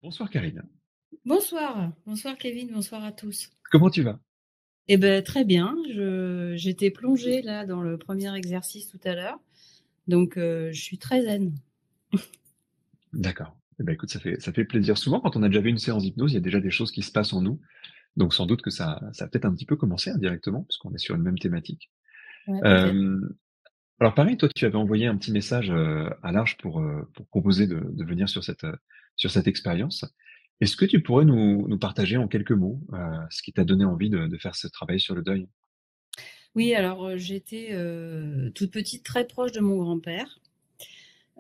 Bonsoir Karine, Bonsoir, bonsoir Kevin, bonsoir à tous. comment tu vas? Eh ben très bien, j'étais plongée là dans le premier exercice tout à l'heure, donc je suis très zen. D'accord. Eh ben, écoute, ça fait plaisir. Souvent, quand on a déjà vu une séance d'hypnose, il y a déjà des choses qui se passent en nous. Donc, sans doute que ça a peut-être un petit peu commencé indirectement, puisqu'on est sur une même thématique. Ouais, peut-être. Euh, alors, pareil, toi, tu avais envoyé un petit message à Large pour proposer de venir sur cette expérience. Est-ce que tu pourrais nous partager en quelques mots ce qui t'a donné envie de faire ce travail sur le deuil? Oui, alors j'étais toute petite très proche de mon grand-père.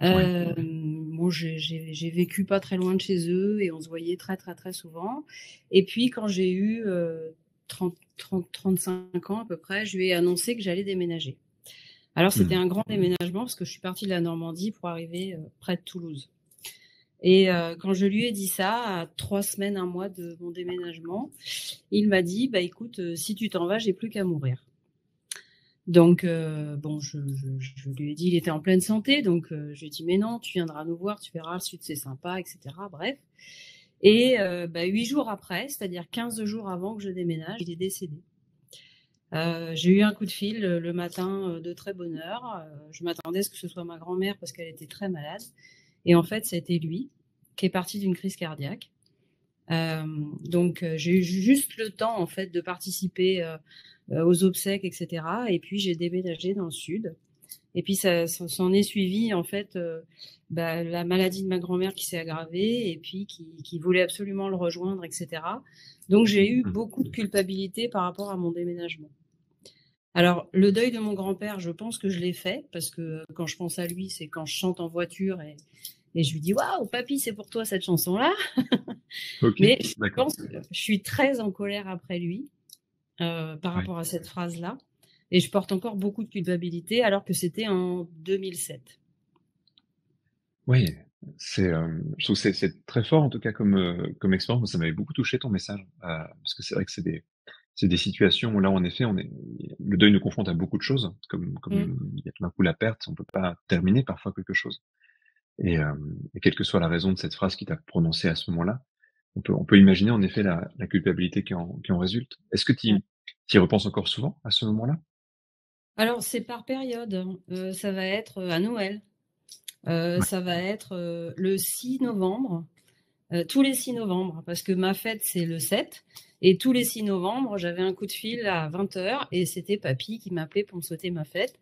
Oui. Bon, j'ai vécu pas très loin de chez eux et on se voyait très très très souvent. Et puis quand j'ai eu 35 ans à peu près, je lui ai annoncé que j'allais déménager. Alors c'était Hmm. un grand déménagement parce que je suis partie de la Normandie pour arriver près de Toulouse. Et quand je lui ai dit ça, à 3 semaines, un mois de mon déménagement, il m'a dit: «Bah, écoute, si tu t'en vas, j'ai plus qu'à mourir». Donc bon, je lui ai dit il était en pleine santé, donc je lui ai dit: «Mais non, tu viendras nous voir, tu verras, le sud, c'est sympa» et cetera, bref. Et bah, 8 jours après, c'est-à-dire 15 jours avant que je déménage, il est décédé. J'ai eu un coup de fil, le matin, de très bonne heure. Je m'attendais à ce que ce soit ma grand-mère parce qu'elle était très malade et en fait, ça a été lui qui est parti d'une crise cardiaque. Donc j'ai eu juste le temps en fait de participer, aux obsèques et cetera et puis j'ai déménagé dans le sud et puis ça s'en est suivi en fait, bah, la maladie de ma grand-mère qui s'est aggravée et puis qui voulait absolument le rejoindre et cetera. Donc j'ai eu Hmm. beaucoup de culpabilité par rapport à mon déménagement. Alors le deuil de mon grand-père, je pense que je l'ai fait parce que, quand je pense à lui, c'est quand je chante en voiture et je lui dis: «Waouh papy, c'est pour toi cette chanson-là». Ok, Mais je d'accord. pense que je suis très en colère après lui, par Ouais. rapport à cette phrase-là et je porte encore beaucoup de culpabilité alors que c'était en 2007. Oui, je trouve que c'est très fort en tout cas comme expérience. Moi, ça m'avait beaucoup touché ton message, parce que c'est vrai que c'est des situations où là, en effet, on est le deuil nous confronte à beaucoup de choses, Mmh. comme il y a tout d'un coup la perte, on peut pas terminer parfois quelque chose et quelle que soit la raison de cette phrase qui t'a prononcée à ce moment-là, on peut imaginer en effet la culpabilité qui en résulte. Est-ce que Ouais. tu y repenses encore souvent à ce moment-là? Alors c'est par période, hein. Ça va être, à Noël, Ouais. ça va être, le 6 novembre, tous les 6 novembre parce que ma fête c'est le 7 et tous les 6 novembre, j'avais un coup de fil à 20 heures et c'était papy qui m'appelait pour me souhaiter ma fête.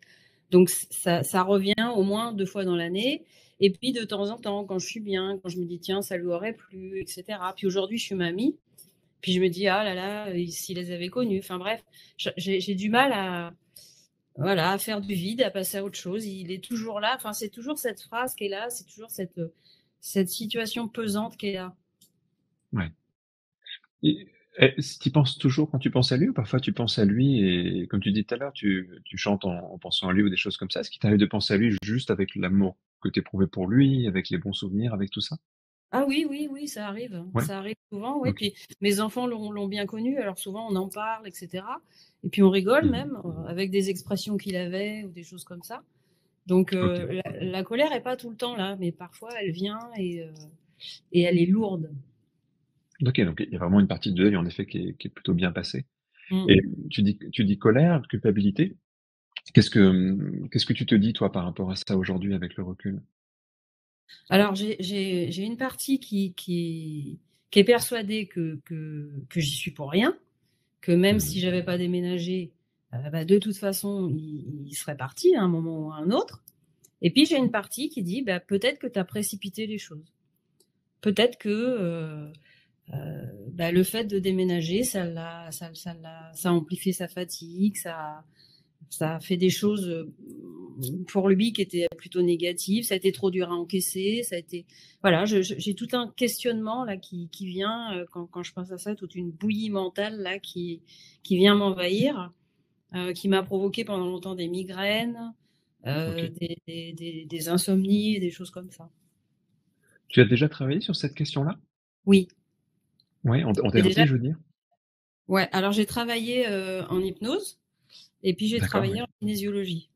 Donc ça revient au moins 2 fois dans l'année et puis de temps en temps, quand je suis bien, quand je me dis: «Tiens, ça lui aurait plu» et cetera. Puis aujourd'hui, je suis mamie, puis je me dis: «Ah là là, s'il les avait connus». Enfin bref, j'ai du mal à voilà, à faire du vide, à passer à autre chose. Il est toujours là, enfin, c'est toujours cette phrase qui est là, c'est toujours cette situation pesante qui est là. Ouais. Et tu y penses toujours quand tu penses à lui ou parfois tu penses à lui et comme tu dis tout à l'heure, tu chantes en pensant à lui ou des choses comme ça? Est-ce qu'il t'arrive de penser à lui juste avec l'amour que tu éprouvais pour lui, avec les bons souvenirs, avec tout ça? Ah oui, oui, oui, Ouais? ça arrive souvent, oui. OK. Puis mes enfants l'ont bien connu, alors souvent on en parle, et cetera. Et puis on rigole Mmh. même avec des expressions qu'il avait ou des choses comme ça. Donc OK. la colère est pas tout le temps là, mais parfois elle vient et elle est lourde. OK, donc il y a vraiment une partie de deuil en effet qui est plutôt bien passée Mm. et tu dis colère, culpabilité. Qu'est-ce que tu te dis toi par rapport à ça aujourd'hui avec le recul? Alors j'ai une partie qui est persuadée que j'y suis pour rien, que même Mmh. si j'avais pas déménagé, bah, de toute façon, il serait parti à un moment ou à un autre. Et puis j'ai une partie qui dit: «Bah, peut-être que tu as précipité les choses. Peut-être que, bah, le fait de déménager, ça a amplifié sa fatigue, ça a fait des choses, pour lui qui étaient plutôt négatives, ça a été trop dur à encaisser, ça a été» voilà, j'ai tout un questionnement là qui vient, quand je pense à ça, toute une bouillie mentale là qui vient m'envahir, qui m'a provoqué pendant longtemps des migraines, OK. des insomnies, des choses comme ça. Tu as déjà travaillé sur cette question-là? Oui, Ouais, en j'ai déjà thérapie, je veux dire? ouais, alors j'ai travaillé, en hypnose et puis j'ai D'accord, travaillé ouais. en kinésiologie.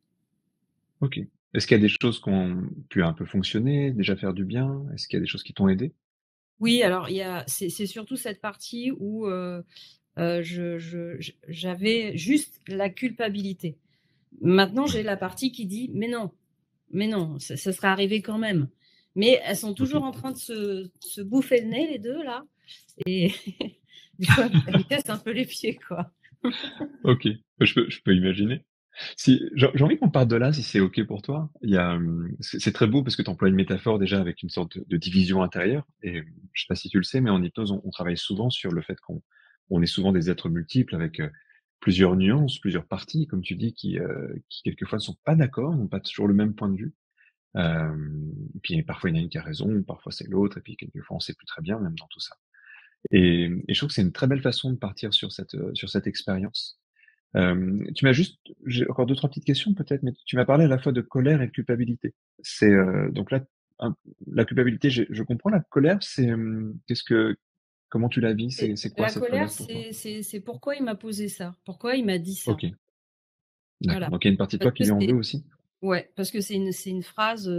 OK. Est-ce qu'il y a des choses qui ont pu un peu fonctionner, déjà faire du bien? Est-ce qu'il y a des choses qui t'ont aidé? Oui, alors il y a c'est surtout cette partie où, j'avais juste la culpabilité. Maintenant, j'ai Ouais, la partie qui dit: mais non, ça serait arrivé quand même». Mais elles sont OK. toujours en train de se bouffer le nez les 2 là et des fois, elles me cassent un peu les pieds, quoi. OK, je peux imaginer. Si j'ai envie qu'on parte de là, si c'est OK pour toi. Il y a, c'est très beau parce que tu emploies une métaphore déjà avec une sorte de division intérieure et je sais pas si tu le sais, mais en hypnose, on travaille souvent sur le fait qu'on est souvent des êtres multiples avec, plusieurs nuances, plusieurs parties, comme tu dis, qui quelquefois ne sont pas d'accord, n'ont pas toujours le même point de vue. Puis parfois il y en a une qui a raison, parfois c'est l'autre et puis quelquefois on sait plus très bien même dans tout ça. Et je trouve que c'est une très belle façon de partir sur cette expérience. Tu m'as juste j'ai encore deux trois petites questions peut-être, mais tu m'as parlé à la fois de colère et de culpabilité. C'est, donc là, un la culpabilité, je comprends. La colère, c'est, qu'est-ce que comment tu la vis? Et C'est quoi la cette colère, colère pour toi? c'est pourquoi il m'a posé ça? Pourquoi il m'a dit ça? OK, d'accord. Voilà. Donc il y a une partie de Parce toi qui que lui en veut c'est aussi? Ouais, parce que c'est une phrase,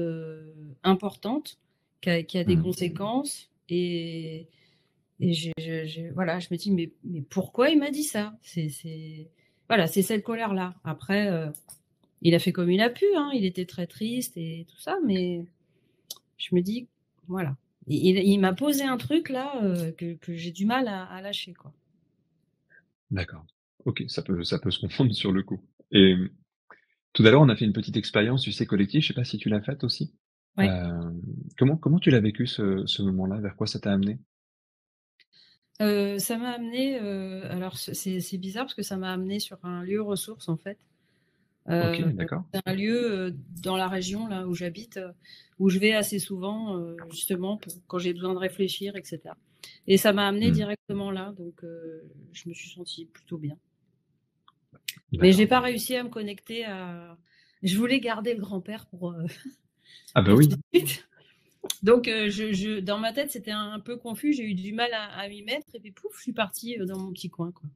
importante qui a des Mmh. conséquences et voilà, je me dis: mais pourquoi il m'a dit ça?» Voilà, c'est cette colère-là. Après, il a fait comme il a pu, hein, il était très triste et tout ça, mais je me dis: «Voilà». Il m'a posé un truc là, que j'ai du mal à lâcher, quoi. D'accord. OK, ça peut se comprendre sur le coup. Et tout à l'heure, on a fait une petite expérience, tu sais, collective, je sais pas si tu l'as faite aussi? Ouais. Comment tu l'as vécu ce moment-là? Vers quoi ça t'a amené? Ça m'a amené, alors c'est bizarre parce que ça m'a amené sur un lieu ressource, en fait. OK, Heu, d'accord. c'est un lieu, dans la région là où j'habite, où je vais assez souvent, justement pour quand j'ai besoin de réfléchir et cetera et ça m'a amené Mmh. directement là donc je me suis sentie plutôt bien. Mais j'ai D'accord. pas réussi à me connecter à je voulais garder le grand-père Ah bah pour tout oui, de suite donc je dans ma tête, c'était un peu confus, j'ai eu du mal à m'y mettre et puis pouf, je suis partie, dans mon petit coin, quoi.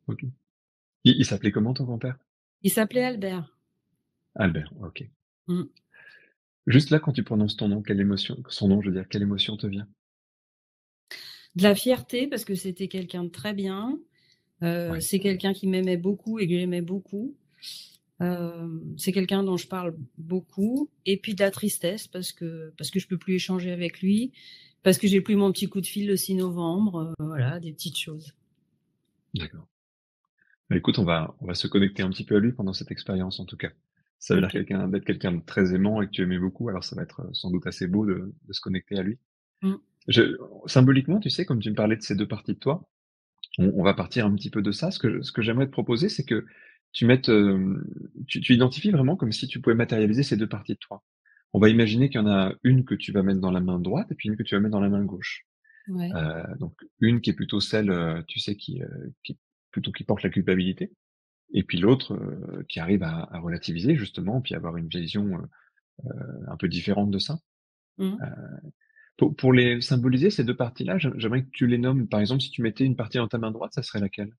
OK. Il s'appelait comment ton grand-père? Il s'appelait Albert. Albert, OK. Mmh. Juste là, quand tu prononces ton nom, quelle émotion son nom, je veux dire, quelle émotion te vient? De la fierté parce que c'était quelqu'un de très bien. Ouais. C'est quelqu'un qui m'aimait beaucoup et que j'aimais beaucoup. C'est quelqu'un dont je parle beaucoup et puis de la tristesse parce que je peux plus échanger avec lui, parce que j'ai plus mon petit coup de fil le 6 novembre, voilà, des petites choses. D'accord. Bah, écoute, on va se connecter un petit peu à lui pendant cette expérience, en tout cas. Ça avait l'air OK. d'être quelqu'un de très aimant et que tu aimais beaucoup, alors ça va être, sans doute assez beau de se connecter à lui. Mmh. Je symboliquement, tu sais, comme tu me parlais de ces 2 parties de toi, on va partir un petit peu de ça. Ce que j'aimerais te proposer, c'est que tu mettes, tu identifies vraiment comme si tu pouvais matérialiser ces 2 parties de toi. On va imaginer qu'il y en a une que tu vas mettre dans la main droite et puis une que tu vas mettre dans la main gauche. Ouais. Donc une qui est plutôt celle, tu sais, qui plutôt qui porte la culpabilité et puis l'autre, qui arrive à relativiser justement, puis avoir une vision, un peu différente de ça. Mmh. Heu, pour les symboliser ces 2 parties-là, j'aimerais que tu les nommes. Par exemple, si tu mettais une partie dans ta main droite, ça serait laquelle?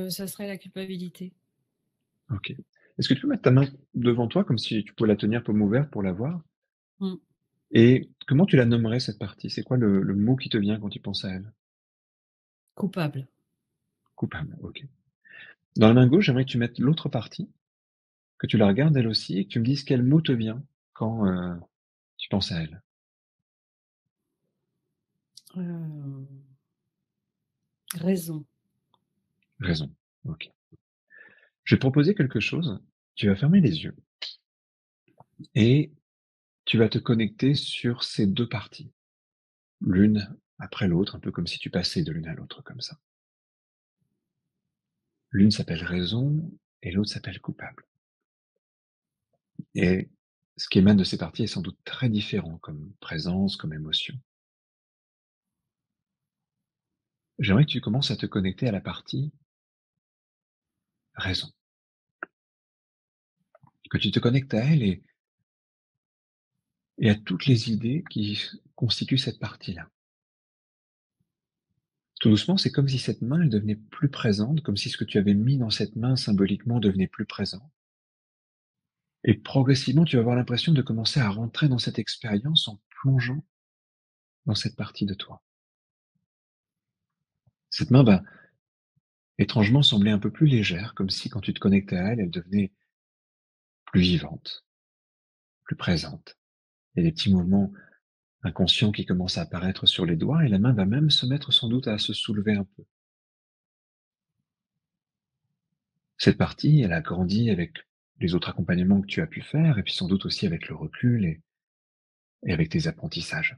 Ça serait la culpabilité. OK. Est-ce que tu peux mettre ta main devant toi comme si tu pouvais la tenir paume ouverte pour la voir? Mmh. Et comment tu la nommerais cette partie? C'est quoi le mot qui te vient quand tu penses à elle? Coupable. Coupable, OK. Dans la main gauche, j'aimerais que tu mettes l'autre partie, que tu la regardes elle aussi et que tu me dises quel mot te vient quand, tu penses à elle. Heu, raison. Raison. OK. Je vais te proposer quelque chose. Tu vas fermer les yeux et tu vas te connecter sur ces 2 parties, l'une après l'autre, un peu comme si tu passais de l'une à l'autre comme ça. L'une s'appelle raison et l'autre s'appelle coupable. Et ce qui émane de ces parties est sans doute très différent comme présence, comme émotion. J'aimerais que tu commences à te connecter à la partie raison, que tu te connectes à elle et à toutes les idées qui constituent cette partie-là. Tout doucement, c'est comme si cette main, elle devenait plus présente, comme si ce que tu avais mis dans cette main symboliquement devenait plus présent. Et progressivement, tu vas avoir l'impression de commencer à rentrer dans cette expérience en plongeant dans cette partie de toi. Cette main va étrangement sembler un peu plus légère, comme si quand tu te connectais à elle, elle devenait plus vivante, plus présente. Il y a des petits mouvements inconscients qui commencent à apparaître sur les doigts et la main va même se mettre sans doute à se soulever un peu. Cette partie, elle a grandi avec les autres accompagnements que tu as pu faire et puis sans doute aussi avec le recul et avec tes apprentissages.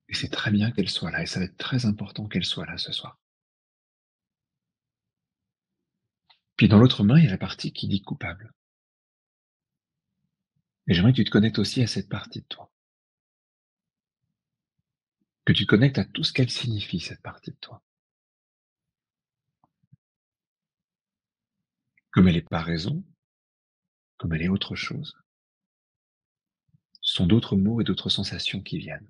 Et c'est très bien qu'elle soit là et ça va être très important qu'elle soit là ce soir. Puis dans l'autre main, il y a la partie qui dit coupable. Et j'aimerais que tu te connectes aussi à cette partie de toi. Que tu te connectes à tout ce qu'elle signifie, cette partie de toi. Comme elle n'est pas raison, comme elle est autre chose. Ce sont d'autres mots et d'autres sensations qui viennent.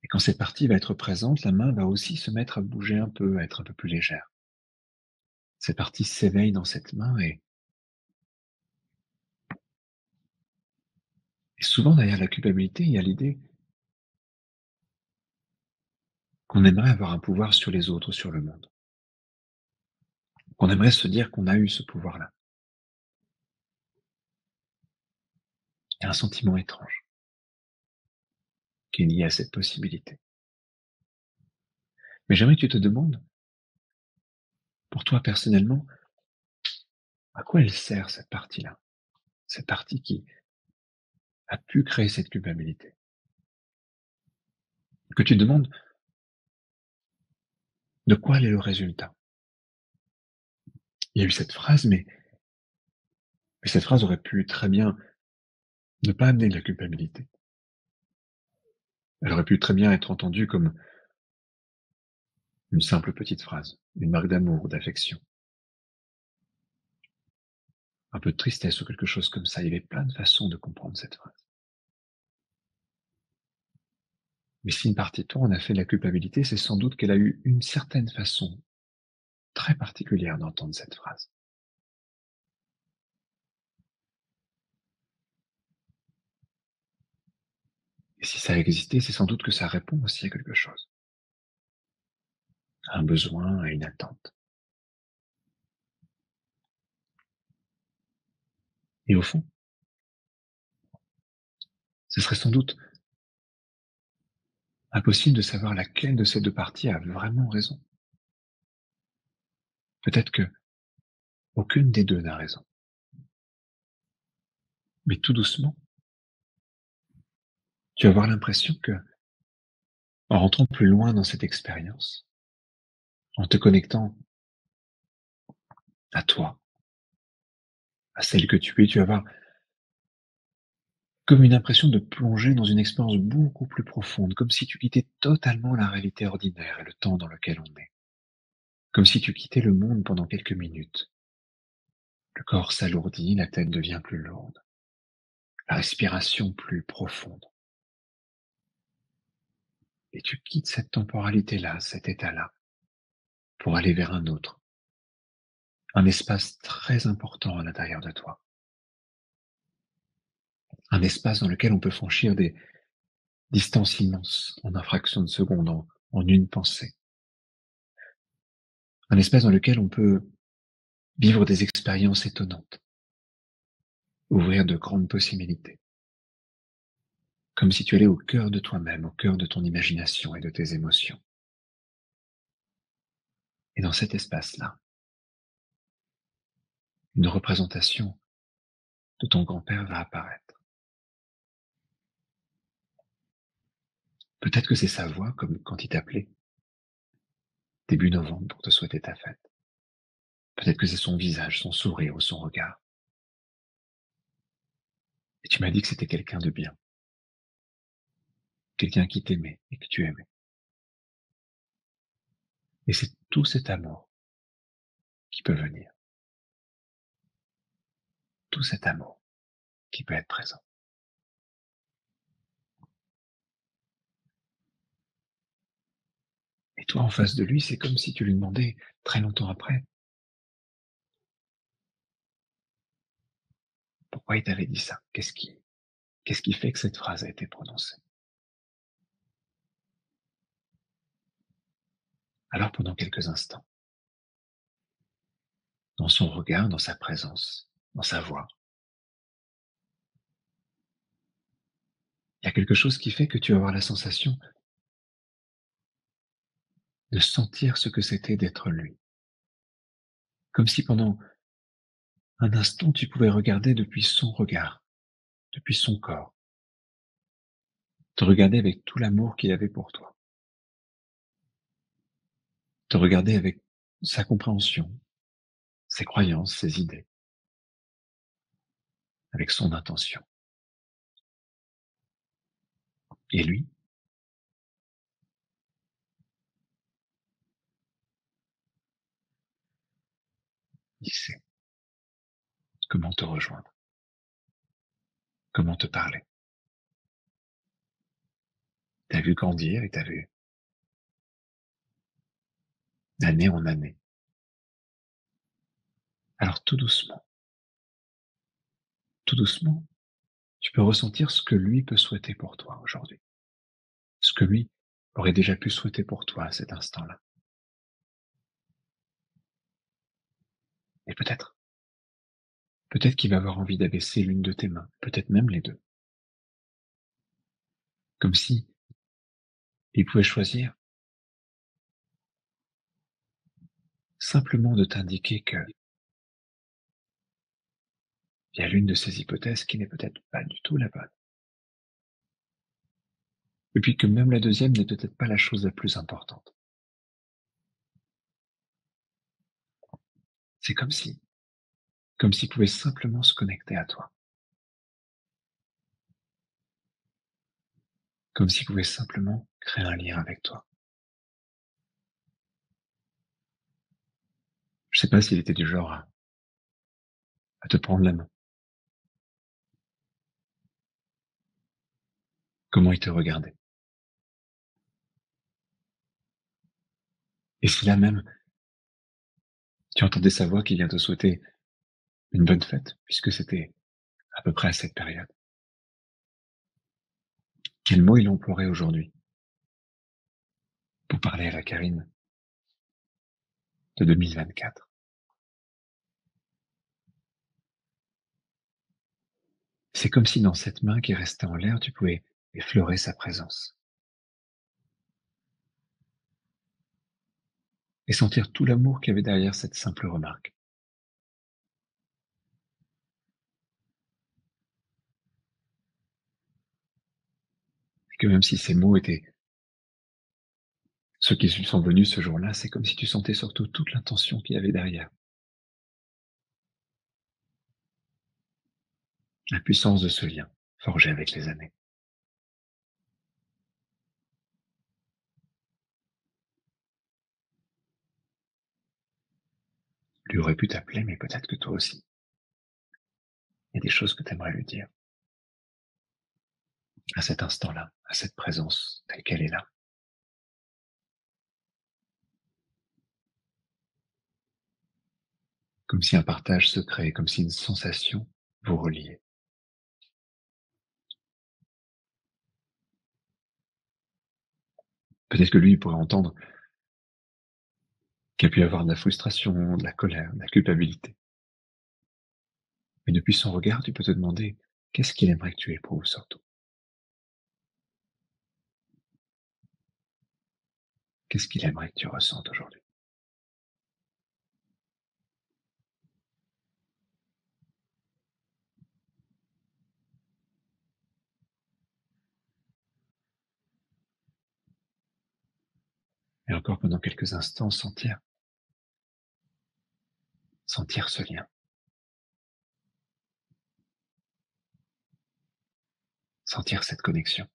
Et quand cette partie va être présente, la main va aussi se mettre à bouger un peu, à être un peu plus légère. Cette partie s'éveille dans cette main et souvent derrière la culpabilité, il y a l'idée qu'on aimerait avoir un pouvoir sur les autres, sur le monde. Qu'on aimerait se dire qu'on a eu ce pouvoir-là. Il y a un sentiment étrange qui est lié à cette possibilité. Mais j'aimerais que tu te demandes, pour toi personnellement, à quoi elle sert cette partie-là? Cette partie qui a pu créer cette culpabilité. Que tu te demandes de quoi est le résultat. Il y a eu cette phrase, mais cette phrase aurait pu très bien ne pas amener de la culpabilité. Elle aurait pu très bien être entendue comme une simple petite phrase, une marque d'amour ou d'affection. Un peu de tristesse ou quelque chose comme ça. Il y avait plein de façons de comprendre cette phrase. Mais si une partie de toi en a fait de la culpabilité, c'est sans doute qu'elle a eu une certaine façon très particulière d'entendre cette phrase. Et si ça a existé, c'est sans doute que ça répond aussi à quelque chose, à un besoin, à une attente. Et au fond, ce serait sans doute impossible de savoir laquelle de ces deux parties a vraiment raison. Peut-être que aucune des deux n'a raison. Mais tout doucement, tu vas avoir l'impression que, en rentrant plus loin dans cette expérience, en te connectant à toi, à celle que tu vas avoir comme une impression de plonger dans une expérience beaucoup plus profonde, comme si tu quittais totalement la réalité ordinaire et le temps dans lequel on est. Comme si tu quittais le monde pendant quelques minutes. Le corps s'alourdit, la tête devient plus lourde, la respiration plus profonde. Et tu quittes cette temporalité-là, cet état-là, pour aller vers un autre, un espace très important à l'intérieur de toi. Un espace dans lequel on peut franchir des distances immenses en un fraction de seconde, en une pensée. Un espace dans lequel on peut vivre des expériences étonnantes, ouvrir de grandes possibilités, comme si tu allais au cœur de toi-même, au cœur de ton imagination et de tes émotions. Et dans cet espace-là, une représentation de ton grand-père va apparaître. Peut-être que c'est sa voix, comme quand il t'appelait début novembre pour te souhaiter ta fête. Peut-être que c'est son visage, son sourire ou son regard. Et tu m'as dit que c'était quelqu'un de bien, quelqu'un qui t'aimait et que tu aimais. Et c'est tout cet amour qui peut venir, tout cet amour qui peut être présent. Et toi, en face de lui, c'est comme si tu lui demandais, très longtemps après, pourquoi il t'avait dit ça? Qu'est-ce qui fait que cette phrase a été prononcée? Alors pendant quelques instants, dans son regard, dans sa présence, dans sa voix, il y a quelque chose qui fait que tu vas avoir la sensation de sentir ce que c'était d'être lui. Comme si pendant un instant tu pouvais regarder depuis son regard, depuis son corps, te regarder avec tout l'amour qu'il avait pour toi, te regarder avec sa compréhension, ses croyances, ses idées, avec son intention. Et lui, il sait comment te rejoindre, comment te parler. T'as vu grandir et t'as vu d'année en année. Alors tout doucement, tu peux ressentir ce que lui peut souhaiter pour toi aujourd'hui, ce que lui aurait déjà pu souhaiter pour toi à cet instant-là. Et peut-être qu'il va avoir envie d'abaisser l'une de tes mains, peut-être même les deux, comme si il pouvait choisir simplement de t'indiquer que il y a l'une de ces hypothèses qui n'est peut-être pas du tout la bonne. Et puis que même la deuxième n'est peut-être pas la chose la plus importante. C'est comme s'il pouvait simplement se connecter à toi, comme s'il pouvait simplement créer un lien avec toi. Je sais pas s'il était du genre à te prendre la main, comment il te regardait. Et si là même, tu entendais sa voix qui vient te souhaiter une bonne fête, puisque c'était à peu près à cette période. Quel mot il emploierait aujourd'hui pour parler à la Karine de 2024? C'est comme si dans cette main qui restait en l'air, tu pouvais effleurer sa présence et sentir tout l'amour qu'il y avait derrière cette simple remarque. Et que même si ces mots étaient ceux qui lui sont venus ce jour-là, c'est comme si tu sentais surtout toute l'intention qu'il y avait derrière. La puissance de ce lien, forgé avec les années. Lui aurait pu t'appeler, mais peut-être que toi aussi, il y a des choses que tu aimerais lui dire. À cet instant-là, à cette présence, telle qu'elle est là. Comme si un partage se créait, comme si une sensation vous reliait. Peut-être que lui, il pourrait entendre qu'il y a pu y avoir de la frustration, de la colère, de la culpabilité. Mais depuis son regard, tu peux te demander qu'est-ce qu'il aimerait que tu éprouves surtout. Qu'est-ce qu'il aimerait que tu ressentes aujourd'hui. Et encore pendant quelques instants, sentir ce lien, sentir cette connexion.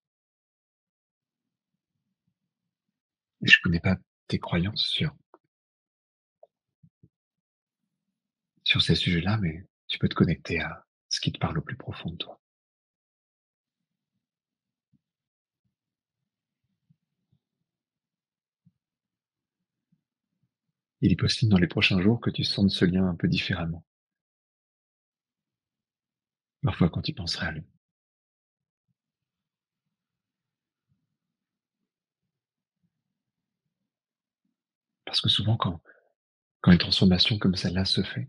Et je connais pas tes croyances sur ces sujets-là, mais tu peux te connecter à ce qui te parle au plus profond de toi. Il est possible dans les prochains jours que tu sentes ce lien un peu différemment. Parfois quand tu penseras à lui. Parce que souvent quand une transformation comme celle-là se fait,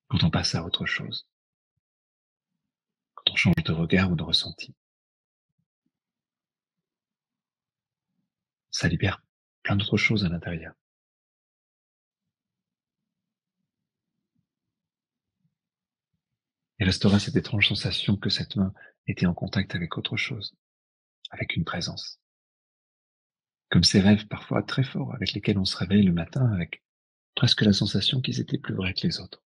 quand on passe à autre chose, quand on change de regard ou de ressenti, ça libère plein d'autres choses à l'intérieur. Il restera cette étrange sensation que cette main était en contact avec autre chose, avec une présence. Comme ces rêves parfois très forts avec lesquels on se réveille le matin avec presque la sensation qu'ils étaient plus vrais que les autres.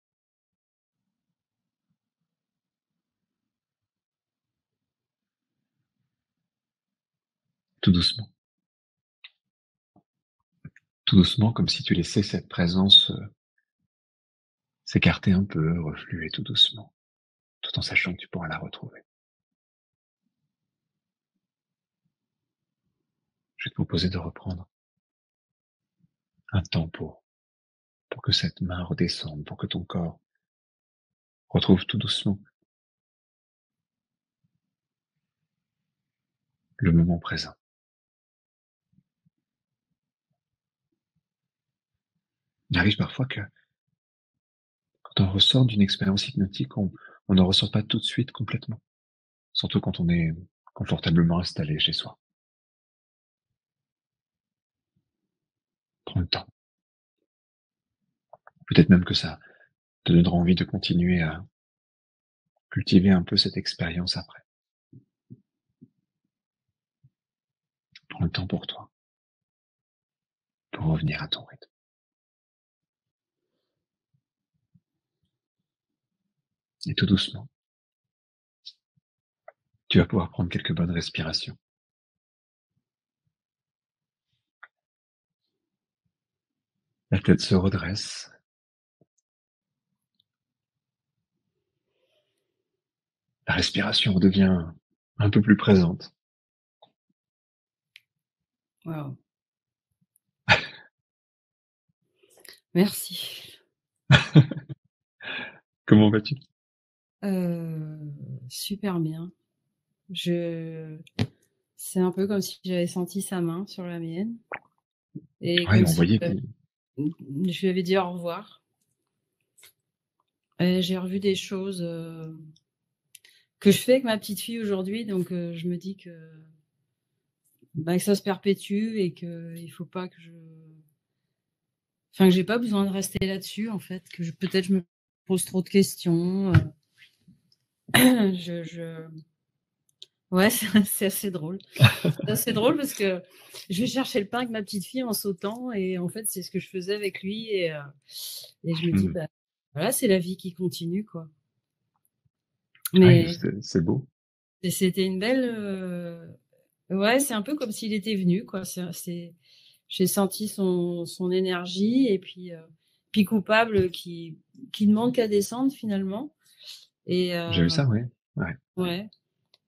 Tout doucement. Tout doucement, comme si tu laissais cette présence s'écarter un peu, refluer tout doucement, tout en sachant que tu pourras la retrouver. Je vais te proposer de reprendre un temps pour que cette main redescende, pour que ton corps retrouve tout doucement le moment présent. Il arrive parfois que quand on ressort d'une expérience hypnotique, on ne ressort pas tout de suite complètement, surtout quand on est confortablement installé chez soi. Prends le temps. Peut-être même que ça te donnera envie de continuer à cultiver un peu cette expérience après. Prends le temps pour toi, pour revenir à ton rythme. Et tout doucement, tu vas pouvoir prendre quelques bonnes respirations. La tête se redresse. La respiration redevient un peu plus présente. Waouh. Merci. Comment vas-tu? Super bien. C'est un peu comme si j'avais senti sa main sur la mienne et Ouais, comme on si, voyait que je lui avais dit au revoir et j'ai revu des choses, que je fais avec ma petite fille aujourd'hui, donc je me dis que ça se perpétue et qu'il faut pas que j'ai pas besoin de rester là-dessus en fait, peut-être je me pose trop de questions. Je Ouais, c'est assez drôle. C'est assez drôle parce que je vais chercher le pain avec ma petite fille en sautant et en fait, c'est ce que je faisais avec lui et je me dis: mmh, «Bah, voilà, c'est la vie qui continue, quoi». ouais, Mais c'est beau. c'était une belle, ouais, c'est un peu comme s'il était venu, quoi. J'ai senti son énergie et puis coupable qui ne demande qu'à descendre finalement et J'ai vu ça, ouais. Ouais. ouais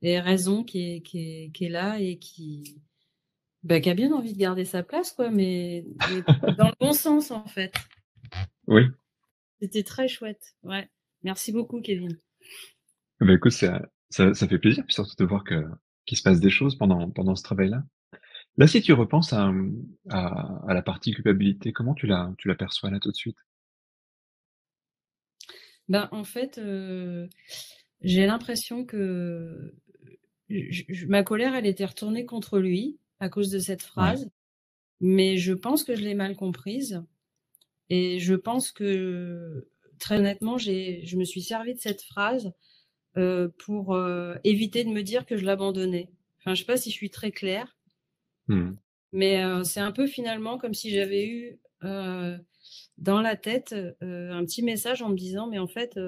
et raison qui est là et qui a bien envie de garder sa place, quoi, mais dans le bon sens, en fait. Oui. C'était très chouette. Ouais. Merci beaucoup, Kevin. Bah, écoute, ça fait plaisir, puis surtout de voir qu'il se passe des choses pendant ce travail-là. Là, si tu repenses à la partie culpabilité, comment tu la perçois là tout de suite? Ben, en fait, j'ai l'impression que ma colère, elle était retournée contre lui à cause de cette Ouais. phrase, mais je pense que je l'ai mal comprise et je pense que, très honnêtement, je me suis servie de cette phrase, pour, éviter de me dire que je l'abandonnais. Enfin, je sais pas si je suis très claire. Mmh. Mais c'est un peu finalement comme si j'avais eu, dans la tête, un petit message en me disant: «Mais en fait,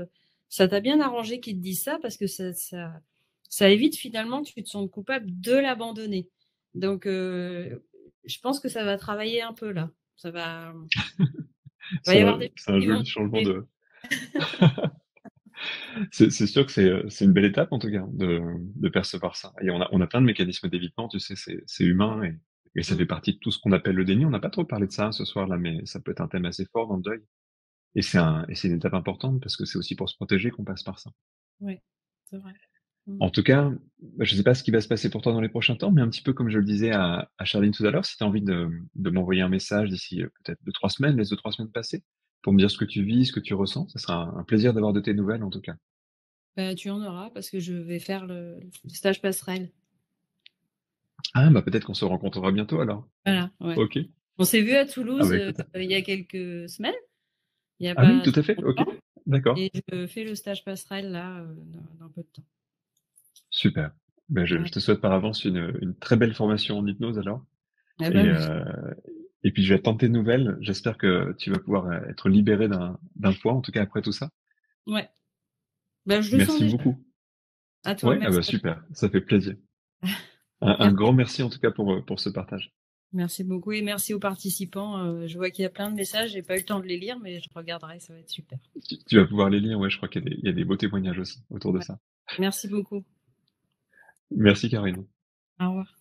ça t'a bien arrangé qu'ils te disent ça parce que ça évite finalement que tu te sentes coupable de l'abandonner». Donc je pense que ça va travailler un peu là. Va y avoir des C'est choses un qui vont joli changement bouger. de c'est sûr que c'est une belle étape en tout cas de percevoir ça et on a plein de mécanismes d'évitement, tu sais, c'est humain et ça fait Mmh. partie de tout ce qu'on appelle le déni. On n'a pas trop parlé de ça ce soir-là, mais ça peut être un thème assez fort dans le deuil et c'est une étape importante parce que c'est aussi pour se protéger qu'on passe par ça. Ouais, c'est vrai. Mmh. En tout cas, je ne sais pas ce qui va se passer pour toi dans les prochains temps, mais un petit peu comme je le disais à Charline tout à l'heure, si tu as envie de m'envoyer un message d'ici, peut-être 2-3 semaines, laisse 2-3 semaines passer, pour me dire ce que tu vis, ce que tu ressens, ça sera un plaisir d'avoir de tes nouvelles en tout cas. Bah, tu en auras parce que je vais faire le stage passerelle. Ah bah, peut-être qu'on se rencontrera bientôt alors. Voilà, ouais. OK. On s'est vu à Ah Toulouse, bah, écoute. il y a quelques semaines, il y a Ah oui, pas tout très à fait, OK, longtemps d'accord. et je fais le stage passerelle là, dans peu de temps. Super. Ben, je Ouais. te souhaite par avance une très belle formation en hypnose alors Ah bah, et oui. puis j'attends tes nouvelles. J'espère que tu vas pouvoir, être libéré d'un poids, en tout cas après tout ça. Ouais. Bah, je le sens Merci déjà. beaucoup. À toi, Ouais, ah merci bah, à toi. super, ça fait plaisir. Un Merci. grand merci en tout cas pour ce partage. Merci beaucoup et merci aux participants, je vois qu'il y a plein de messages, j'ai pas eu le temps de les lire, mais je regarderai, ça va être super. Tu vas pouvoir les lire, ouais, je crois qu'il y a des beaux témoignages aussi autour de Ouais. ça. Merci beaucoup. Merci Karine. Au revoir.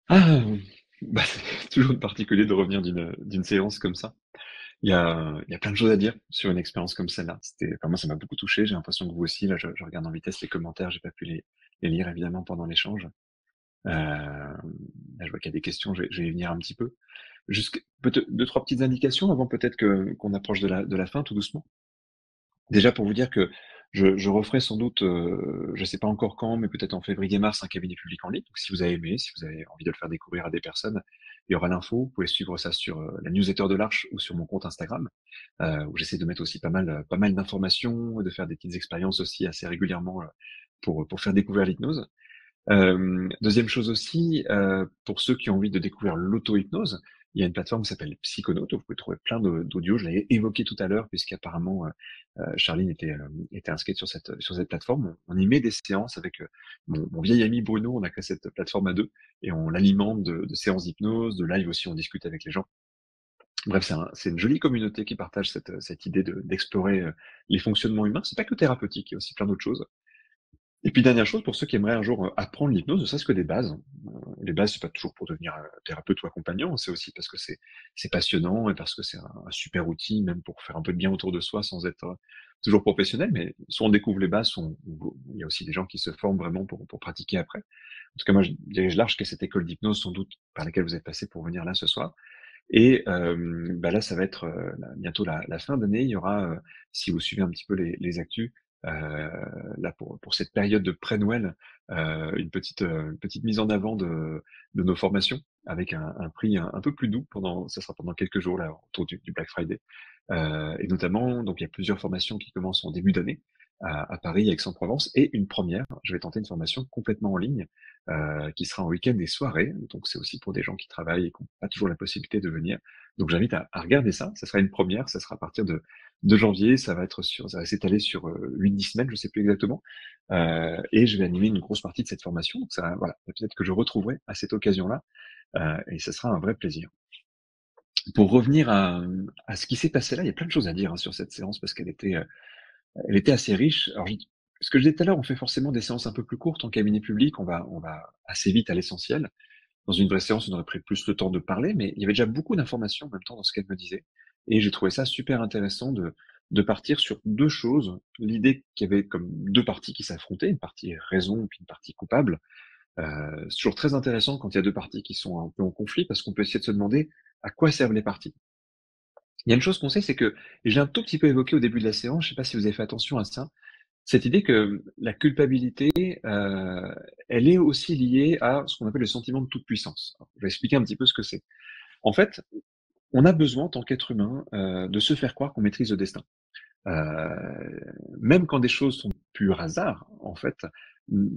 Ah! Bah, c'est toujours particulier de revenir d'une séance comme ça. Il y a plein de choses à dire sur une expérience comme celle-là. Enfin, moi, ça m'a beaucoup touché. J'ai l'impression que vous aussi, là, je regarde en vitesse les commentaires, j'ai pas pu les lire évidemment pendant l'échange. Là, je vois qu'il y a des questions, je vais y venir un petit peu. Juste peut-être 2-3 petites indications avant peut-être qu'on approche de la fin tout doucement. Déjà pour vous dire que je referai sans doute, je sais pas encore quand, mais peut-être en février-mars, un cabinet public en ligne. Donc si vous avez aimé, si vous avez envie de le faire découvrir à des personnes, il y aura l'info. Vous pouvez suivre ça sur, la newsletter de l'Arche ou sur mon compte Instagram, où j'essaie de mettre aussi pas mal d'informations et de faire des petites expériences aussi assez régulièrement, pour faire découvrir l'hypnose. 2e chose aussi, pour ceux qui ont envie de découvrir l'auto-hypnose, il y a une plateforme qui s'appelle Psychonaut, où vous pouvez trouver plein d'audios. Je l'avais évoqué tout à l'heure puisqu'apparemment, Charline était inscrite sur cette plateforme. On y met des séances avec, mon vieil ami Bruno. On a créé cette plateforme à 2 et on l'alimente de séances d'hypnose, de live aussi, on discute avec les gens. Bref, c'est une jolie communauté qui partage cette idée d'explorer, les fonctionnements humains. C'est pas que thérapeutique, il y a aussi plein d'autres choses. Et puis dernière chose, pour ceux qui aimeraient un jour, apprendre l'hypnose, ne serait-ce que des bases. Les bases, c'est pas toujours pour devenir, thérapeute ou accompagnant, c'est aussi parce que c'est passionnant et parce que c'est un super outil, même pour faire un peu de bien autour de soi sans être, toujours professionnel. Mais soit on découvre les bases, soit il y a aussi des gens qui se forment vraiment pour pratiquer après. En tout cas, moi, je dirige l'Arche, qui est cette école d'hypnose sans doute par laquelle vous êtes passé pour venir là ce soir. Et bah, là, ça va être, bientôt la fin d'année. Il y aura, si vous suivez un petit peu les actus, là pour cette période de pré-Noël, une petite mise en avant de nos formations avec un prix un peu plus doux ça sera pendant quelques jours là, autour du Black Friday. Et notamment, donc il y a plusieurs formations qui commencent en début d'année à Paris, Aix-en-Provence et une première. Je vais tenter une formation complètement en ligne, qui sera en week-end et soirée. Donc c'est aussi pour des gens qui travaillent et qui n'ont pas toujours la possibilité de venir. Donc j'invite à regarder ça. Ça sera une première. Ça sera à partir de janvier. Ça va s'étaler sur 8-10 semaines, je sais plus exactement. Et je vais animer une grosse partie de cette formation. Donc ça, voilà, peut-être que je retrouverai à cette occasion-là. Et ce sera un vrai plaisir. Pour revenir à ce qui s'est passé là, il y a plein de choses à dire hein, sur cette séance parce qu'elle était assez riche. Alors, ce que je disais tout à l'heure, on fait forcément des séances un peu plus courtes en cabinet public. On va assez vite à l'essentiel. Dans une vraie séance, on aurait pris plus le temps de parler, mais il y avait déjà beaucoup d'informations en même temps dans ce qu'elle me disait. Et j'ai trouvé ça super intéressant de partir sur deux choses. L'idée qu'il y avait comme deux parties qui s'affrontaient, une partie raison puis une partie coupable. C'est toujours très intéressant quand il y a deux parties qui sont un peu en conflit parce qu'on peut essayer de se demander à quoi servent les parties. Il y a une chose qu'on sait, c'est que, et j'ai un tout petit peu évoqué au début de la séance, je sais pas si vous avez fait attention à ça, cette idée que la culpabilité, elle est aussi liée à ce qu'on appelle le sentiment de toute puissance. Alors, je vais expliquer un petit peu ce que c'est. En fait, on a besoin, en tant qu'être humain, de se faire croire qu'on maîtrise le destin. Même quand des choses sont pur hasard, en fait, mmh,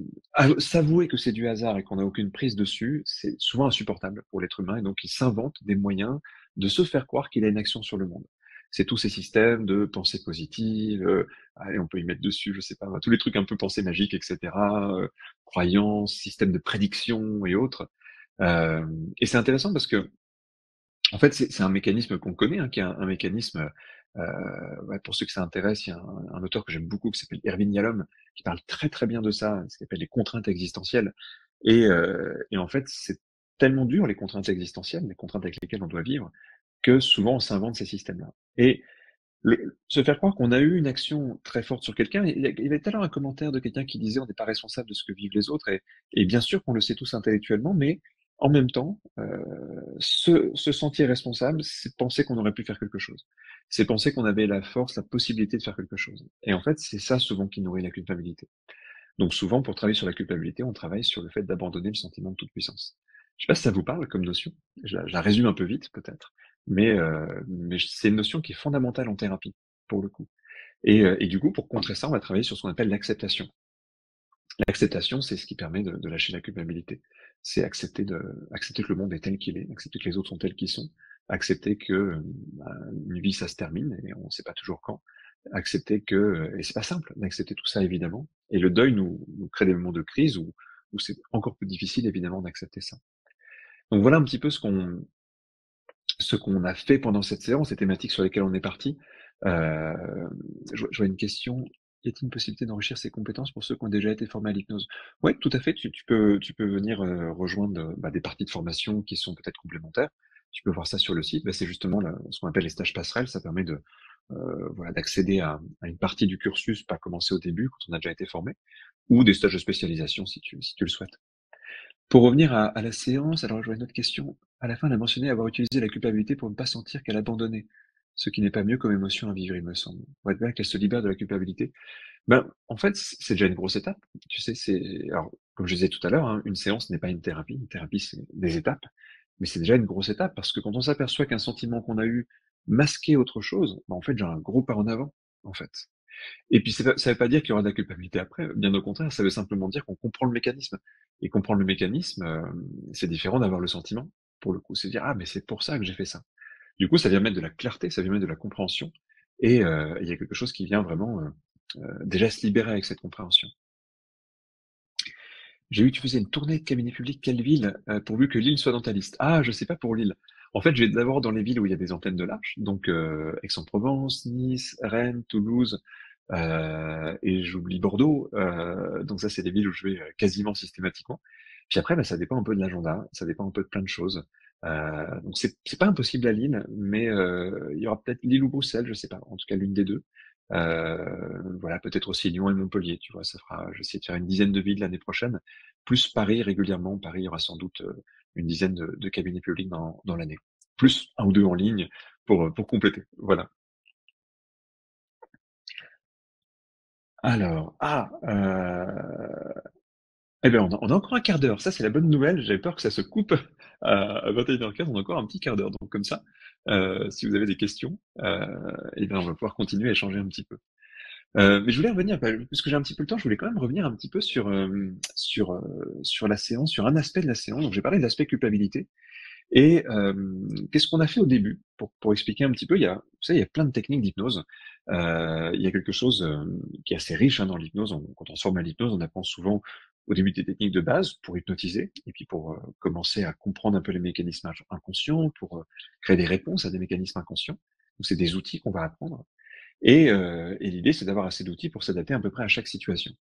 s'avouer que c'est du hasard et qu'on n'a aucune prise dessus, c'est souvent insupportable pour l'être humain et donc il s'invente des moyens de se faire croire qu'il a une action sur le monde. C'est tous ces systèmes de pensée positive, allez, on peut y mettre dessus, je sais pas, tous les trucs un peu pensée magique et cetera, croyances, systèmes de prédiction et autres. Et c'est intéressant parce que en fait, c'est un mécanisme qu'on connaît, hein, qui est un mécanisme, ouais, pour ceux que ça intéresse, il y a un auteur que j'aime beaucoup qui s'appelle Irvin Yalom, qui parle très, très bien de ça, ce qu'il appelle les contraintes existentielles et en fait, c'est tellement dur les contraintes existentielles, les contraintes avec lesquelles on doit vivre, que souvent on s'invente ces systèmes-là et Se faire croire qu'on a eu une action très forte sur quelqu'un. Il y avait tout à l'heure un commentaire de quelqu'un qui disait on n'est pas responsable de ce que vivent les autres, et bien sûr qu'on le sait tous intellectuellement, mais en même temps, se sentir responsable, c'est penser qu'on aurait pu faire quelque chose. C'est penser qu'on avait la force, la possibilité de faire quelque chose. Et en fait, c'est ça souvent qui nourrit la culpabilité. Donc souvent, pour travailler sur la culpabilité, on travaille sur le fait d'abandonner le sentiment de toute puissance. Je sais pas si ça vous parle comme notion. Je la résume un peu vite peut-être, mais c'est une notion qui est fondamentale en thérapie pour le coup. Et du coup, pour contrer ça, on va travailler sur ce qu'on appelle l'acceptation. L'acceptation, c'est ce qui permet de lâcher la culpabilité. C'est accepter que le monde est tel qu'il est, accepter que les autres sont tels qu'ils sont, accepter que une vie ça se termine et on ne sait pas toujours quand, accepter que et c'est pas simple d'accepter tout ça évidemment. Et le deuil nous crée des moments de crise où c'est encore plus difficile évidemment d'accepter ça. Donc voilà un petit peu ce qu'on a fait pendant cette séance, les thématiques sur lesquelles on est parti. Euh, je vois une question. Y a-t-il une possibilité d'enrichir ses compétences pour ceux qui ont déjà été formés à l'hypnose? Ouais, tout à fait. Tu peux venir rejoindre des parties de formation qui sont peut-être complémentaires. Tu peux voir ça sur le site. C'est justement ce qu'on appelle les stages passerelles. Ça permet voilà, d'accéder à une partie du cursus, pas commencer au début quand on a déjà été formé, ou des stages de spécialisation si tu le souhaites. Pour revenir à la séance, alors je vois une autre question. À la fin, elle a mentionné avoir utilisé la culpabilité pour ne pas sentir qu'elle abandonnait, ce qui n'est pas mieux comme émotion à vivre, il me semble. Pour être bien qu'elle se libère de la culpabilité. En fait, c'est déjà une grosse étape. Tu sais, alors, comme je disais tout à l'heure, hein, une séance n'est pas une thérapie. Une thérapie, c'est des étapes. Mais c'est déjà une grosse étape parce que quand on s'aperçoit qu'un sentiment qu'on a eu masquait autre chose, en fait, j'ai un gros pas en avant, en fait. Et puis ça veut pas dire qu'il y aura de la culpabilité après, bien au contraire, ça veut simplement dire qu'on comprend le mécanisme. Et comprendre le mécanisme, c'est différent d'avoir le sentiment, pour le coup. C'est dire: «Ah mais c'est pour ça que j'ai fait ça». Du coup, ça vient mettre de la clarté, ça vient mettre de la compréhension et il y a quelque chose qui vient vraiment, déjà se libérer avec cette compréhension. J'ai vu que tu faisais une tournée de cabinet public, quelle ville? Pourvu que Lille soit dans ta liste. Ah, je sais pas pour Lille. En fait, je vais d'abord dans les villes où il y a des antennes de l'Arche, donc Aix-en-Provence, Nice, Rennes, Toulouse, et j'oublie Bordeaux. Donc ça, c'est des villes où je vais quasiment systématiquement. Puis après, ça dépend un peu de l'agenda, ça dépend un peu de plein de choses. Donc c'est pas impossible à Lille, mais il y aura peut-être Lille ou Bruxelles, je sais pas. En tout cas, l'une des deux. Voilà, peut-être aussi Lyon et Montpellier, tu vois. Je vais essayer de faire une dizaine de villes l'année prochaine, plus Paris régulièrement. Paris, il y aura sans doute une dizaine de cabinets publics dans l'année, plus un ou deux en ligne pour compléter. Voilà. Alors, eh bien, on a encore un quart d'heure. Ça, c'est la bonne nouvelle. J'avais peur que ça se coupe à 21h15. On a encore un petit quart d'heure. Donc, comme ça, si vous avez des questions, eh bien, on va pouvoir continuer à échanger un petit peu. Mais je voulais revenir, puisque j'ai un petit peu le temps, je voulais quand même revenir un petit peu sur la séance, sur un aspect de la séance. Donc, j'ai parlé de l'aspect culpabilité. Et qu'est-ce qu'on a fait au début pour expliquer un petit peu? Vous savez, il y a plein de techniques d'hypnose. Il y a quelque chose qui est assez riche dans l'hypnose. Quand on se forme à l'hypnose, on apprend souvent au début des techniques de base pour hypnotiser et puis pour commencer à comprendre un peu les mécanismes inconscients, pour créer des réponses à des mécanismes inconscients. Donc c'est des outils qu'on va apprendre. Et l'idée, c'est d'avoir assez d'outils pour s'adapter à peu près à chaque situation.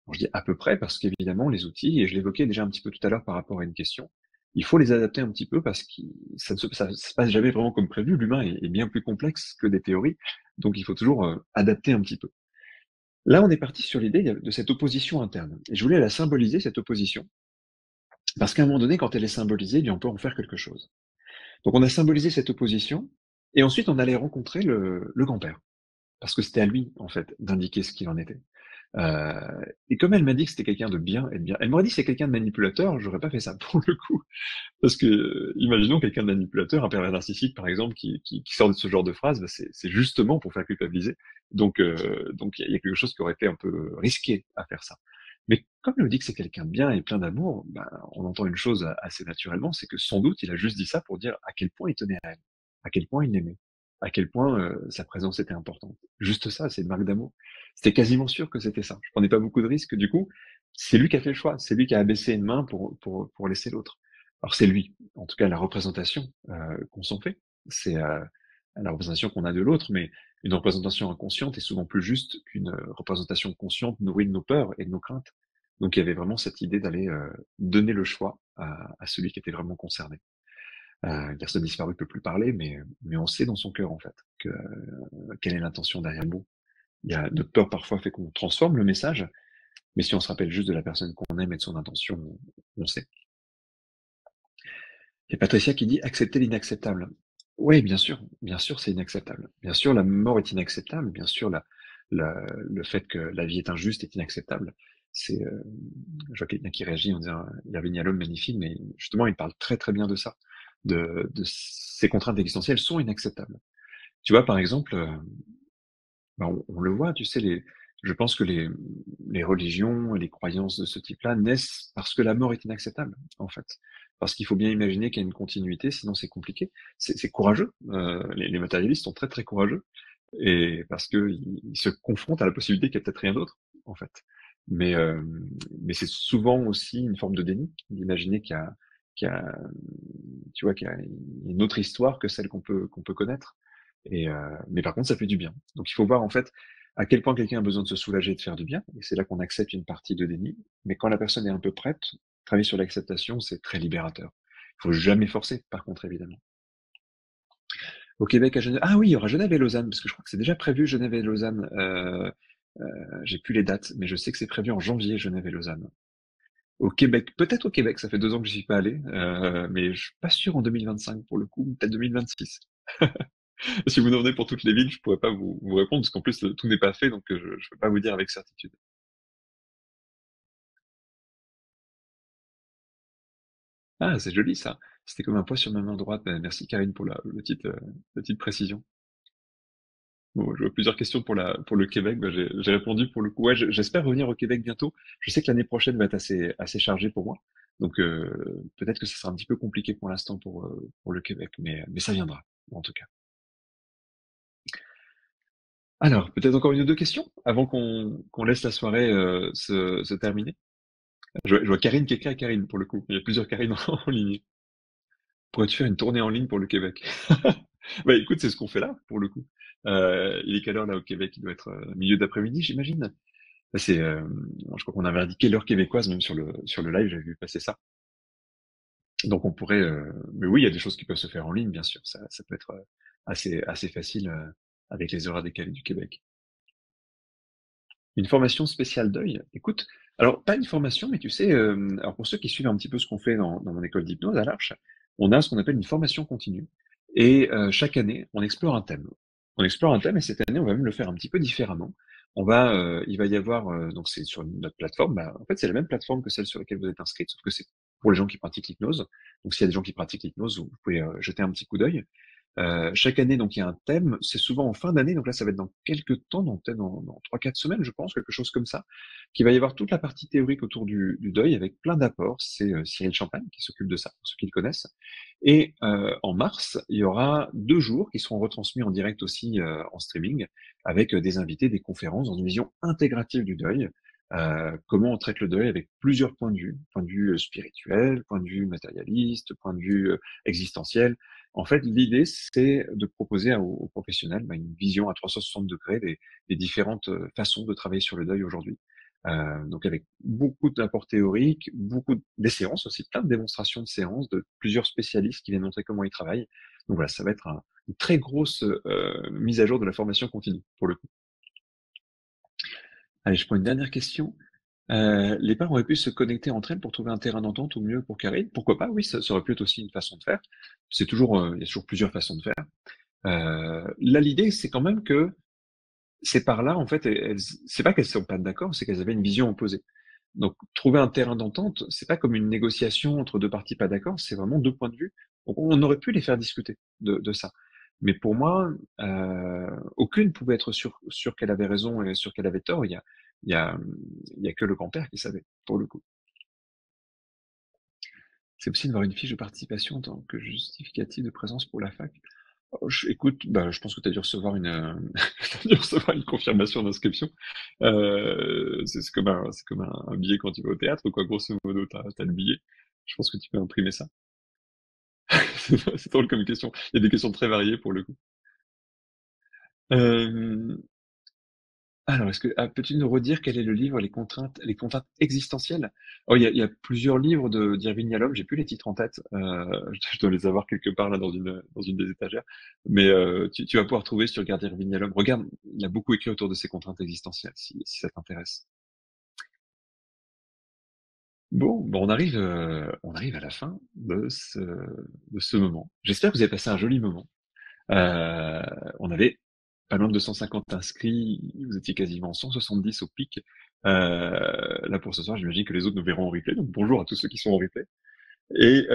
Alors, je dis à peu près parce qu'évidemment, les outils, et je l'évoquais déjà un petit peu tout à l'heure par rapport à une question, il faut les adapter un petit peu parce que ça se passe jamais vraiment comme prévu. L'humain est bien plus complexe que des théories, donc il faut toujours adapter un petit peu. Là, on est parti sur l'idée de cette opposition interne. Et je voulais la symboliser, cette opposition, parce qu'à un moment donné, quand elle est symbolisée, eh bien, on peut en faire quelque chose. Donc on a symbolisé cette opposition, et ensuite on allait rencontrer le grand-père, parce que c'était à lui, en fait, d'indiquer ce qu'il en était. Et comme elle m'a dit que c'était quelqu'un de bien et de bien, elle m'aurait dit que c'est quelqu'un de manipulateur, j'aurais pas fait ça pour le coup. Parce que, imaginons quelqu'un de manipulateur, un pervers narcissique par exemple, qui sort de ce genre de phrase, c'est justement pour faire culpabiliser. Donc il y a quelque chose qui aurait été un peu risqué à faire ça. Mais comme elle me dit que c'est quelqu'un de bien et plein d'amour, on entend une chose assez naturellement, c'est que sans doute il a juste dit ça pour dire à quel point il tenait à elle, à quel point il l'aimait, à quel point sa présence était importante. Juste ça, c'est une marque d'amour. C'était quasiment sûr que c'était ça. Je prenais pas beaucoup de risques, du coup, c'est lui qui a fait le choix, c'est lui qui a abaissé une main pour laisser l'autre. Alors c'est lui, en tout cas la représentation qu'on s'en fait, c'est la représentation qu'on a de l'autre, mais une représentation inconsciente est souvent plus juste qu'une représentation consciente nourrie de nos peurs et de nos craintes. Donc il y avait vraiment cette idée d'aller donner le choix à celui qui était vraiment concerné. Garçon disparu peut plus parler, mais on sait dans son cœur, en fait, que quelle est l'intention derrière le mot. Il y a notre peur parfois fait qu'on transforme le message, mais si on se rappelle juste de la personne qu'on aime et de son intention, on sait. Il y a Patricia qui dit: «Accepter l'inacceptable». Oui, bien sûr, c'est inacceptable. Bien sûr, la mort est inacceptable. Bien sûr, le fait que la vie est injuste est inacceptable. C'est, je vois quelqu'un qui réagit en disant: «Il y avait l'homme magnifique», mais justement, il parle très, très bien de ça, de ces contraintes existentielles sont inacceptables. Tu vois, par exemple, bah, on le voit, tu sais, je pense que les religions et les croyances de ce type-là naissent parce que la mort est inacceptable, en fait. Parce qu'il faut bien imaginer qu'il y a une continuité, sinon c'est compliqué. C'est courageux. Les matérialistes sont très très courageux, et parce que ils se confrontent à la possibilité qu'il y a peut-être rien d'autre, en fait. Mais mais c'est souvent aussi une forme de déni d'imaginer qu'il y a, tu vois, qu'il y a une autre histoire que celle qu'on peut connaître. Et mais par contre, ça fait du bien. Donc il faut voir en fait à quel point quelqu'un a besoin de se soulager et de faire du bien. Et c'est là qu'on accepte une partie de déni. Mais quand la personne est un peu prête, travailler sur l'acceptation, c'est très libérateur. Il faut jamais forcer, par contre, évidemment. Au Québec, à Genève. Ah oui, il y aura Genève et Lausanne, parce que je crois que c'est déjà prévu Genève et Lausanne. J'ai plus les dates, mais je sais que c'est prévu en janvier, Genève et Lausanne. Au Québec, peut-être au Québec, ça fait 2 ans que j'y suis pas allé, mais je suis pas sûr en 2025 pour le coup, peut-être 2026. Si vous demandez pour toutes les villes, je pourrais pas vous répondre parce qu'en plus tout n'est pas fait, donc je peux pas vous dire avec certitude. Ah, c'est joli ça. C'était comme un poids sur ma main droite. Merci Karine pour la petite précision. Bon, je vois plusieurs questions pour le Québec. Bah, j'ai répondu pour le coup. Ouais, j'espère revenir au Québec bientôt. Je sais que l'année prochaine va être assez chargée pour moi, donc peut-être que ce sera un petit peu compliqué pour l'instant pour le Québec, mais ça viendra en tout cas. Alors, peut-être encore une ou deux questions avant qu'on laisse la soirée se terminer. Je vois Karine qui écrit Karine pour le coup. Il y a plusieurs Karine en ligne. Pourrais-tu faire une tournée en ligne pour le Québec? Bah écoute, c'est ce qu'on fait là, pour le coup. Il est quelle heure là au Québec? Il doit être milieu d'après-midi, j'imagine. Bah, je crois qu'on avait indiqué l'heure québécoise même sur le live, j'avais vu passer ça. Donc on pourrait, mais oui, il y a des choses qui peuvent se faire en ligne, bien sûr. Ça peut être assez facile avec les horaires décalés du Québec. Une formation spéciale deuil? Écoute, alors pas une formation, mais tu sais, alors pour ceux qui suivent un petit peu ce qu'on fait dans mon école d'hypnose à l'Arche, on a ce qu'on appelle une formation continue et chaque année, on explore un thème. On explore un thème et cette année, on va même le faire un petit peu différemment. Il va y avoir, donc c'est sur notre plateforme, bah, en fait, c'est la même plateforme que celle sur laquelle vous êtes inscrite, sauf que c'est pour les gens qui pratiquent l'hypnose. Donc s'il y a des gens qui pratiquent l'hypnose, vous pouvez jeter un petit coup d'œil. Chaque année, donc il y a un thème. C'est souvent en fin d'année, donc là, ça va être dans quelques temps, donc peut-être dans 3-4 semaines, je pense, quelque chose comme ça, qui va y avoir toute la partie théorique autour du deuil avec plein d'apports. C'est Cyril Champagne qui s'occupe de ça, pour ceux qui le connaissent. Et en mars, il y aura 2 jours qui seront retransmis en direct aussi en streaming, avec des invités, des conférences dans une vision intégrative du deuil. Comment on traite le deuil avec plusieurs points de vue spirituel, point de vue matérialiste, point de vue existentiel. En fait, l'idée, c'est de proposer aux professionnels bah, une vision à 360 degrés des différentes façons de travailler sur le deuil aujourd'hui. Donc avec beaucoup d'apports théoriques, des séances aussi, plein de démonstrations de séances de plusieurs spécialistes qui viennent montrer comment ils travaillent. Donc voilà, ça va être une très grosse mise à jour de la formation continue pour le coup. Allez, je prends une dernière question. Les parents auraient pu se connecter entre elles pour trouver un terrain d'entente ou mieux pour Karine. Pourquoi pas? Oui, ça aurait pu être aussi une façon de faire. Il y a toujours plusieurs façons de faire. Là, l'idée, c'est quand même que ces parts-là, en fait, c'est pas qu'elles sont pas d'accord, c'est qu'elles avaient une vision opposée. Donc, trouver un terrain d'entente, c'est pas comme une négociation entre deux parties pas d'accord, c'est vraiment deux points de vue. Donc, on aurait pu les faire discuter de ça. Mais pour moi, aucune pouvait être sûre qu'elle avait raison et sûre qu'elle avait tort. Il y a, il y a que le grand-père qui savait, pour le coup. C'est possible d'avoir une fiche de participation en tant que justificatif de présence pour la fac. Oh, écoute, bah, je pense que tu as dû recevoir t'as dû recevoir une confirmation d'inscription. C'est comme un billet quand tu vas au théâtre, quoi. Grosso modo, t'as le billet. Je pense que tu peux imprimer ça. C'est drôle comme question. Il y a des questions très variées pour le coup. Euh, Alors, peux-tu nous redire quel est le livre, les contraintes existentielles? Oh, il y a plusieurs livres d'Irving Yalom, j'ai plus les titres en tête, je dois les avoir quelque part là dans une des étagères, mais tu vas pouvoir trouver si tu regardes Irving Yalom. Regarde, il a beaucoup écrit autour de ces contraintes existentielles, si ça t'intéresse. Bon, on arrive à la fin de ce moment. J'espère que vous avez passé un joli moment. Euh, on avait pas loin de 250 inscrits, vous étiez quasiment 170 au pic. Là pour ce soir, j'imagine que les autres nous verront en replay, donc bonjour à tous ceux qui sont en replay. Et,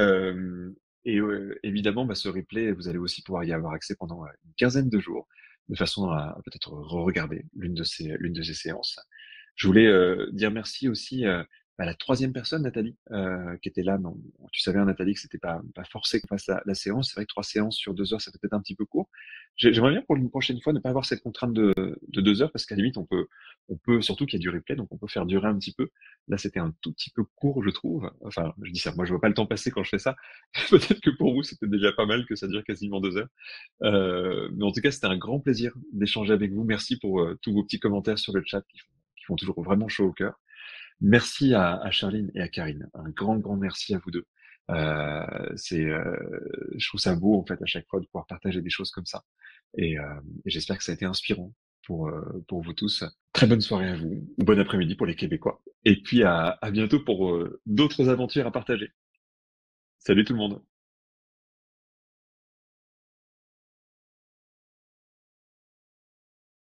évidemment, bah, ce replay, vous allez aussi pouvoir y avoir accès pendant une quinzaine de jours, de façon à peut-être re-regarder l'une de ces séances. Je voulais dire merci aussi à la troisième personne, Nathalie, qui était là. Non, tu savais, hein, Nathalie, que c'était pas forcé qu'on fasse la séance. C'est vrai que 3 séances sur 2 heures, ça peut être un petit peu court. J'aimerais bien pour une prochaine fois ne pas avoir cette contrainte de 2 heures, parce qu'à la limite, on peut, surtout qu'il y a du replay, donc on peut faire durer un petit peu. Là, c'était un tout petit peu court, je trouve. Enfin, je dis ça, moi, je vois pas le temps passer quand je fais ça. Peut-être que pour vous, c'était déjà pas mal que ça dure quasiment 2 heures. Mais en tout cas, c'était un grand plaisir d'échanger avec vous. Merci pour tous vos petits commentaires sur le chat qui font toujours vraiment chaud au cœur. Merci à Charline et à Karine. Un grand, grand merci à vous deux. Euh, je trouve ça beau en fait à chaque fois de pouvoir partager des choses comme ça. Et j'espère que ça a été inspirant pour vous tous. Très bonne soirée à vous, ou bon après-midi pour les Québécois. Et puis à bientôt pour d'autres aventures à partager. Salut tout le monde.